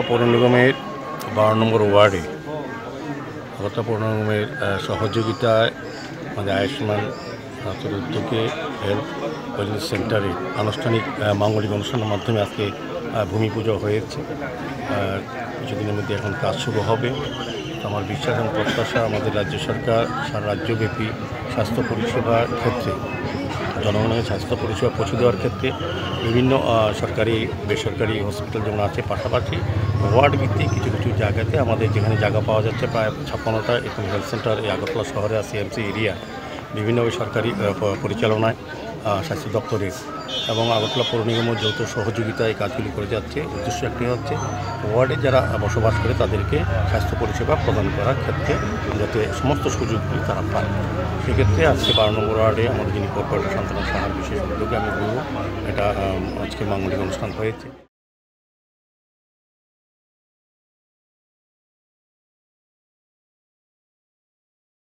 পৌর নিগমের 12 নম্বর ওয়ার্ডে আগরতলা পৌর নিগমের সহযোগিতায় আমাদের আয়ুষ্মান ভারতের উদ্যোগে হেলথ ওয়েলনেস সেন্টারে আনুষ্ঠানিক মাঙ্গলিক অনুষ্ঠানের মাধ্যমে আজকে ভূমি পুজো হয়েছে। কিছুদিনের মধ্যে এখন কাজ শুরু হবে। আমার বিশ্বাস এবং প্রত্যাশা আমাদের রাজ্য সরকার সারা রাজ্যব্যাপী স্বাস্থ্য পরিষেবার ক্ষেত্রে জনগণের স্বাস্থ্য পরিষেবা পৌঁছে দেওয়ার ক্ষেত্রে বিভিন্ন সরকারি বেসরকারি হসপিটাল যেমন আছে, পাশাপাশি ওয়ার্ড ভিত্তিক কিছু কিছু জায়গাতে আমাদের যেখানে জায়গা পাওয়া যাচ্ছে প্রায় 56টা এখানে হেলথ সেন্টার এই আগরতলা শহরে সিএমসি এরিয়া বিভিন্নভাবে সরকারি পরিচালনায় স্বাস্থ্য দপ্তরের এবং আগরতলা পৌর নিগমের যৌথ সহযোগিতায় এই কাজগুলি করে যাচ্ছে। উদ্দেশ্য একটি হচ্ছে ওয়ার্ডে যারা বসবাস করে তাদেরকে স্বাস্থ্য পরিষেবা প্রদান করার ক্ষেত্রে যাতে সমস্ত সুযোগগুলি তারা পায়। সেক্ষেত্রে আজকে 12 নম্বর ওয়ার্ডে আমাদের যিনি কর্পোরেটর শান্তনা সাহার বিশেষ উদ্যোগে আমি বলব এটা আজকে মাঙ্গলিক অনুষ্ঠান হয়েছে।